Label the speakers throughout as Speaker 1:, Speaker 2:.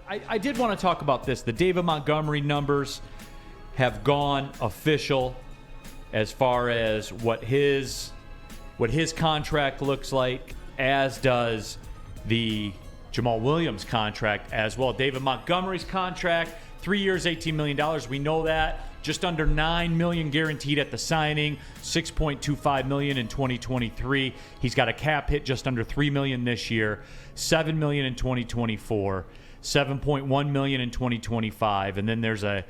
Speaker 1: But I did want to talk about this. The David Montgomery numbers have gone official as far as what his contract looks like, as does the Jamal Williams contract as well. David Montgomery's contract, 3 years, $18 million. We know that. Just under $9 million guaranteed at the signing, $6.25 million in 2023. He's got a cap hit just under $3 million this year, $7 million in 2024. $7.1 million in 2025, and then there's a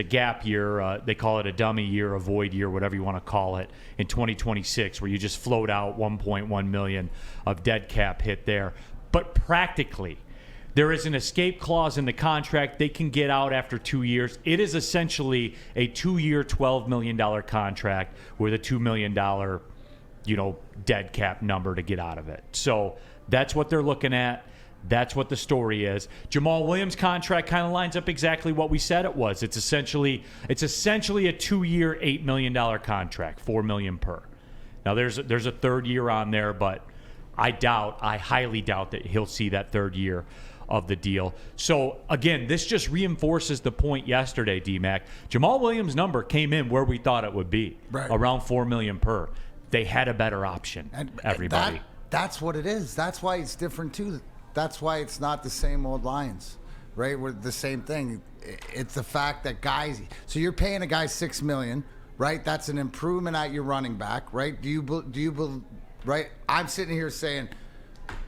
Speaker 1: gap year. They call it a dummy year, a void year, whatever you want to call it, in 2026, where you just float out $1.1 million of dead cap hit there. But practically, there is an escape clause in the contract. They can get out after 2 years. It is essentially a 2-year, $12 million contract with a $2 million, dead cap number to get out of it. So that's what they're looking at. That's what the story is. Jamal Williams' contract kind of lines up exactly what we said it was. It's essentially a 2-year, $8 million contract, $4 million per. Now there's a third year on there, but I highly doubt that he'll see that third year of the deal. So again, this just reinforces the point yesterday, D-Mac. Jamal Williams' number came in where we thought it would be, right, around $4 million per. They had a better option. Everybody.
Speaker 2: That's what it is. That's why it's different too. That's why it's not the same old Lions, right? We're the same thing. It's the fact that guys. So you're paying a guy $6 million, right? That's an improvement at your running back, right? Do you right? I'm sitting here saying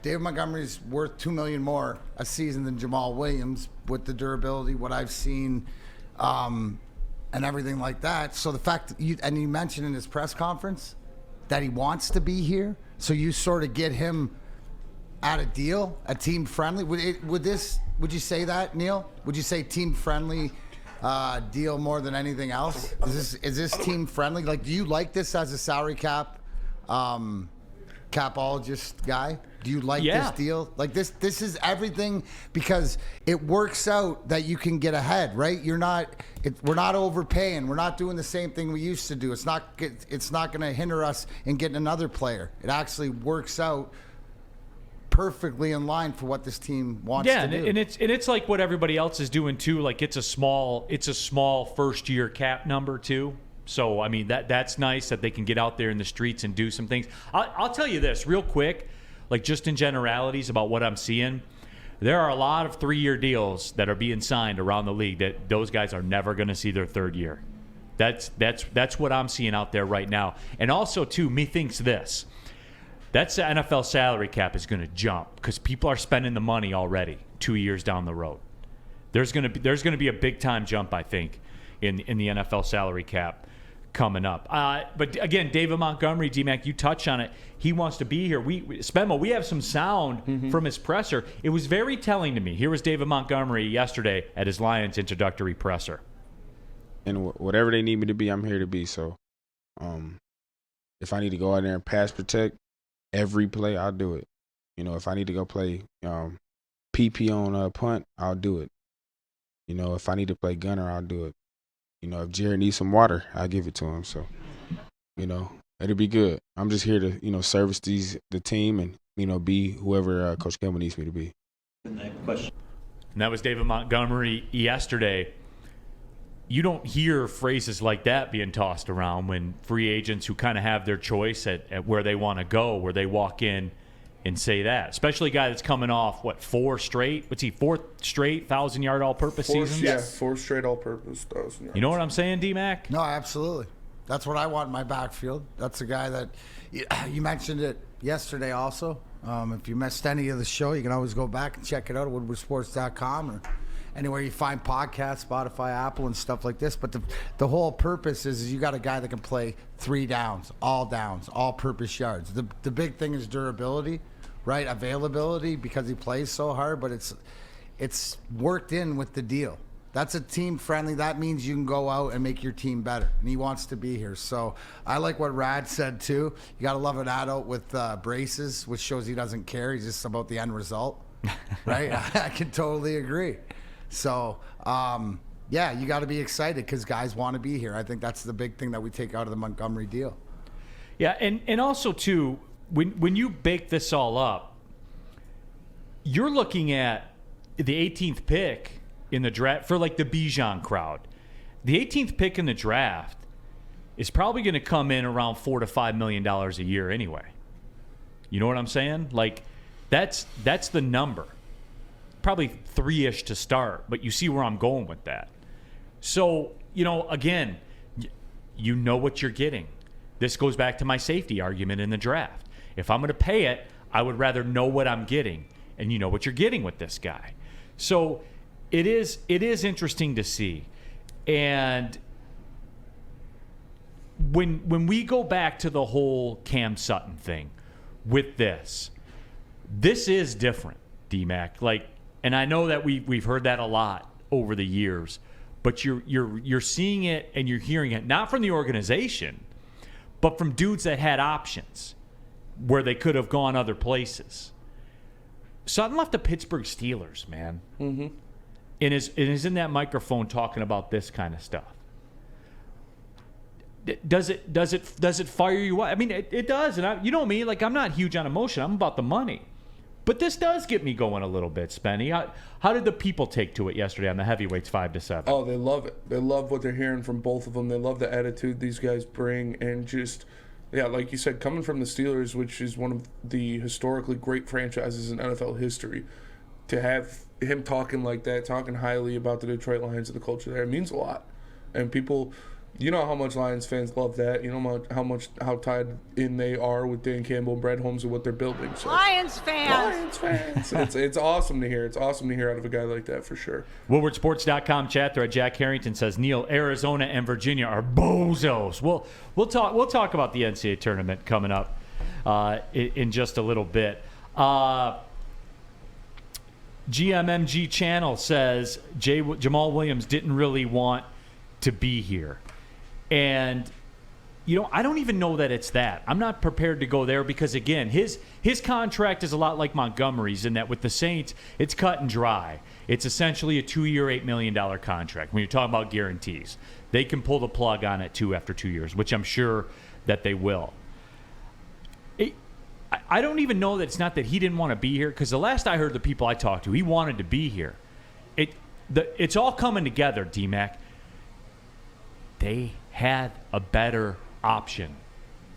Speaker 2: David Montgomery's worth $2 million more a season than Jamal Williams with the durability, what I've seen, and everything like that. So the fact that you mentioned in his press conference that he wants to be here, so you sort of get him at a deal, a team friendly. Would you say that, Neil? Would you say team friendly deal more than anything else? Is this team friendly? Like, do you like this as a salary cap capologist guy? Do you like this deal? Like this is everything, because it works out that you can get ahead, right? We're not overpaying. We're not doing the same thing we used to do. It's not going to hinder us in getting another player. It actually works out perfectly in line for what this team wants to do.
Speaker 1: and it's like what everybody else is doing too. Like it's a small first year cap number too. So I mean that's nice that they can get out there in the streets and do some things. I'll tell you this real quick, like just in generalities about what I'm seeing. There are a lot of 3-year deals that are being signed around the league that those guys are never going to see their third year. That's what I'm seeing out there right now. And also too, methinks this. That's the NFL salary cap is going to jump because people are spending the money already 2 years down the road. There's going to be a big time jump, I think, in the NFL salary cap coming up. But again, David Montgomery, D-Mac, you touch on it. He wants to be here. Spenmo, we have some sound from his presser. It was very telling to me. Here was David Montgomery yesterday at his Lions introductory presser.
Speaker 3: And whatever they need me to be, I'm here to be. So, if I need to go out there and pass protect every play, I'll do it. If I need to go play PP on a punt, I'll do it. If I need to play gunner, I'll do it. If Jared needs some water, I'll give it to him. So, it'll be good. I'm just here to, service the team and, be whoever Coach Campbell needs me to be.
Speaker 1: And that was David Montgomery yesterday. You don't hear phrases like that being tossed around when free agents who kind of have their choice at where they want to go, where they walk in and say that. Especially a guy that's coming off, fourth straight 1,000-yard all-purpose seasons?
Speaker 4: Yeah, 4 straight all-purpose 1,000 yards.
Speaker 1: You know what I'm saying, D-Mac?
Speaker 2: No, absolutely. That's what I want in my backfield. That's a guy that you mentioned it yesterday also. If you missed any of the show, you can always go back and check it out at woodwardsports.com or anywhere you find podcasts, Spotify, Apple, and stuff like this. But the whole purpose is you got a guy that can play 3 downs, all-purpose yards. The big thing is durability, right? Availability, because he plays so hard, but it's worked in with the deal. That's a team friendly. That means you can go out and make your team better. And he wants to be here. So I like what Rad said too. You got to love an adult with braces, which shows he doesn't care. He's just about the end result, right? I can totally agree. So, you got to be excited because guys want to be here. I think that's the big thing that we take out of the Montgomery deal.
Speaker 1: Yeah, and also, too, when you bake this all up, you're looking at the 18th pick in the draft for like the Bijan crowd. The 18th pick in the draft is probably going to come in around $4 to $5 million a year anyway. You know what I'm saying? Like that's the number. Probably 3-ish to start, but you see where I'm going with that. So, again, you know what you're getting. This goes back to my safety argument in the draft. If I'm going to pay it, I would rather know what I'm getting, and you know what you're getting with this guy. So it is interesting to see. And when we go back to the whole Cam Sutton thing with this is different, D-Mac. Like, and I know that we've heard that a lot over the years, but you're seeing it and you're hearing it not from the organization, but from dudes that had options where they could have gone other places. Sutton left the Pittsburgh Steelers, man, and is in that microphone talking about this kind of stuff. Does it fire you up? I mean, it does, and you know me, like I'm not huge on emotion. I'm about the money. But this does get me going a little bit, Spenny. How did the people take to it yesterday on the heavyweights 5-7?
Speaker 4: Oh, they love it. They love what they're hearing from both of them. They love the attitude these guys bring, and just, yeah, like you said, coming from the Steelers, which is one of the historically great franchises in NFL history, to have him talking like that, talking highly about the Detroit Lions and the culture there, it means a lot. And people, you know how much Lions fans love that. You know how tied in they are with Dan Campbell and Brad Holmes and what they're building. So.
Speaker 5: Lions fans.
Speaker 4: It's awesome to hear. It's awesome to hear out of a guy like that for sure.
Speaker 1: WoodwardSports.com chat thread. Jack Harrington says, Neil, Arizona and Virginia are bozos. We'll talk about the NCAA tournament coming up in just a little bit. GMMG Channel says Jamal Williams didn't really want to be here. And, I don't even know that it's that. I'm not prepared to go there because, again, his contract is a lot like Montgomery's in that with the Saints, it's cut and dry. It's essentially a 2-year, $8 million contract. When you're talking about guarantees, they can pull the plug on it, too, after 2 years, which I'm sure that they will. I don't even know that it's not that he didn't want to be here because the last I heard the people I talked to, he wanted to be here. It's all coming together, D-Mac. They had a better option.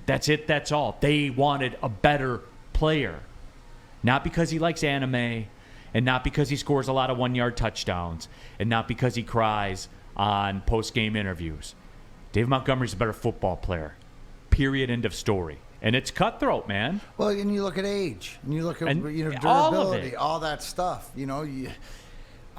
Speaker 1: That's it. That's all. They wanted a better player. Not because he likes anime, and not because he scores a lot of 1-yard touchdowns, and not because he cries on post-game interviews. David Montgomery's a better football player. Period. End of story. And it's cutthroat, man.
Speaker 2: Well, and you look at age, and you look at durability, all that stuff.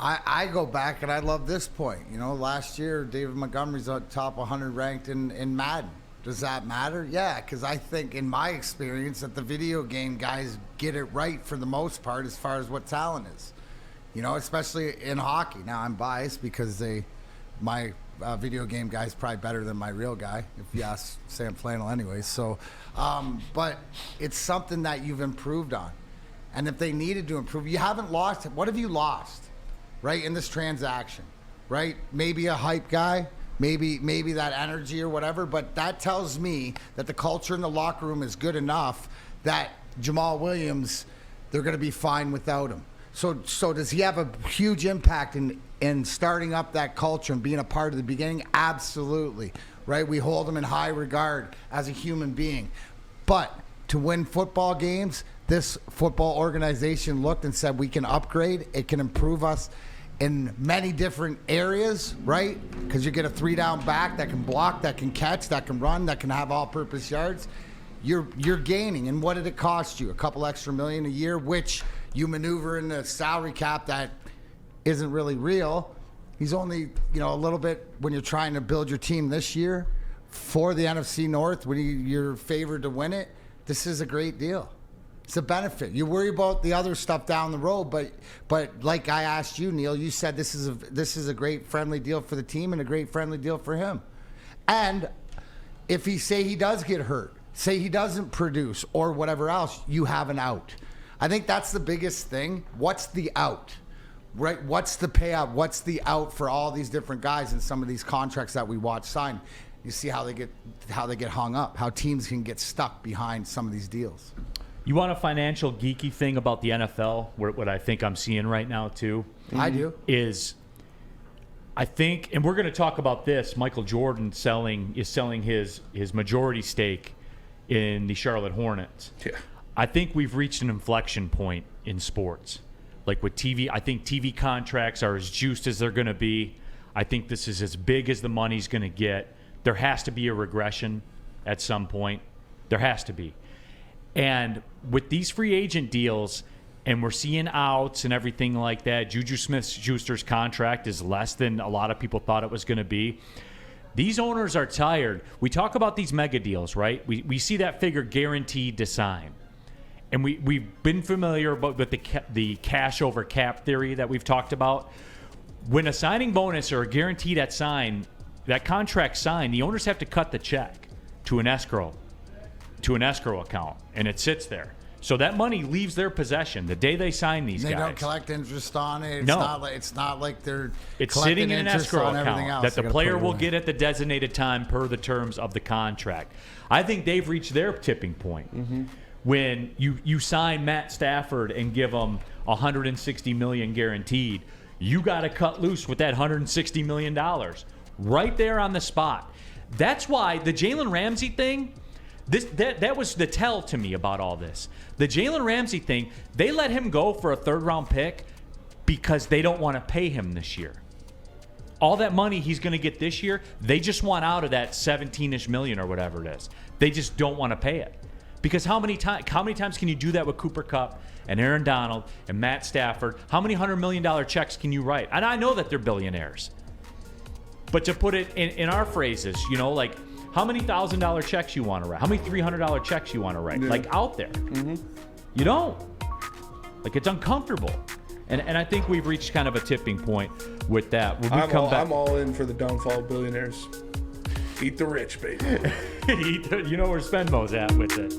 Speaker 2: I go back and I love this point. Last year David Montgomery's on top 100 ranked in Madden. Does that matter? Yeah, because I think in my experience that the video game guys get it right for the most part as far as what talent is. Especially in hockey. Now I'm biased because my video game guy's probably better than my real guy, if you ask Sam Flannel anyways. So, but it's something that you've improved on. And if they needed to improve, you haven't lost. What have you lost? Right, in this transaction, right? Maybe a hype guy, maybe that energy or whatever, but that tells me that the culture in the locker room is good enough that Jamal Williams, they're going to be fine without him. So does he have a huge impact in starting up that culture and being a part of the beginning? Absolutely, right? We hold him in high regard as a human being. But to win football games, this football organization looked and said, we can upgrade, it can improve us in many different areas, right? Because you get a 3-down back that can block, that can catch, that can run, that can have all-purpose yards. You're gaining. And what did it cost you? A couple extra million a year, which you maneuver in the salary cap that isn't really real. He's only, a little bit when you're trying to build your team this year for the NFC North, when you're favored to win it. This is a great deal. It's a benefit. You worry about the other stuff down the road, but like I asked you, Neil, you said this is a great friendly deal for the team and a great friendly deal for him. And if he does get hurt, say he doesn't produce or whatever else, you have an out. I think that's the biggest thing. What's the out? Right? What's the payout? What's the out for all these different guys in some of these contracts that we watch sign? You see how they get hung up, how teams can get stuck behind some of these deals.
Speaker 1: You want a financial geeky thing about the NFL? What I think I'm seeing right now too.
Speaker 2: I do.
Speaker 1: Is I think, and we're going to talk about this. Michael Jordan is selling his majority stake in the Charlotte Hornets.
Speaker 4: Yeah.
Speaker 1: I think we've reached an inflection point in sports. Like with TV, I think TV contracts are as juiced as they're going to be. I think this is as big as the money's going to get. There has to be a regression at some point. There has to be. And with these free agent deals, and we're seeing outs and everything like that, Juju Smith-Schuster's contract is less than a lot of people thought it was going to be. These owners are tired. We talk about these mega deals, right? We see that figure guaranteed to sign. And we've been familiar with the cash over cap theory that we've talked about. When a signing bonus or a guaranteed that contract signed, the owners have to cut the check to an escrow account, and it sits there. So that money leaves their possession the day they sign these guys.
Speaker 2: They don't collect interest on it. It's not like they're
Speaker 1: it's
Speaker 2: collecting
Speaker 1: sitting in an
Speaker 2: interest
Speaker 1: escrow
Speaker 2: on everything
Speaker 1: account
Speaker 2: else.
Speaker 1: that the
Speaker 2: They gotta
Speaker 1: player
Speaker 2: put it
Speaker 1: will
Speaker 2: away.
Speaker 1: get at the designated time per the terms of the contract. I think they've reached their tipping point.
Speaker 2: Mm-hmm.
Speaker 1: When you sign Matt Stafford and give him $160 million guaranteed, you got to cut loose with that $160 million right there on the spot. That's why the Jalen Ramsey thing, that was the tell to me about all this. The Jalen Ramsey thing, they let him go for a third-round pick because they don't want to pay him this year. All that money he's going to get this year, they just want out of that 17-ish million or whatever it is. They just don't want to pay it. Because how many times can you do that with Cooper Kupp and Aaron Donald and Matt Stafford? How many $100 million checks can you write? And I know that they're billionaires. But to put it in our phrases, like how many $1,000 checks you want to write? How many $300 checks you want to write?
Speaker 4: Yeah.
Speaker 1: Like out there. Mm-hmm. You don't. Like it's uncomfortable. And I think we've reached kind of a tipping point with that. When we
Speaker 4: I'm all in for the downfall of billionaires. Eat the rich, baby.
Speaker 1: You know where Spenmo's at with it.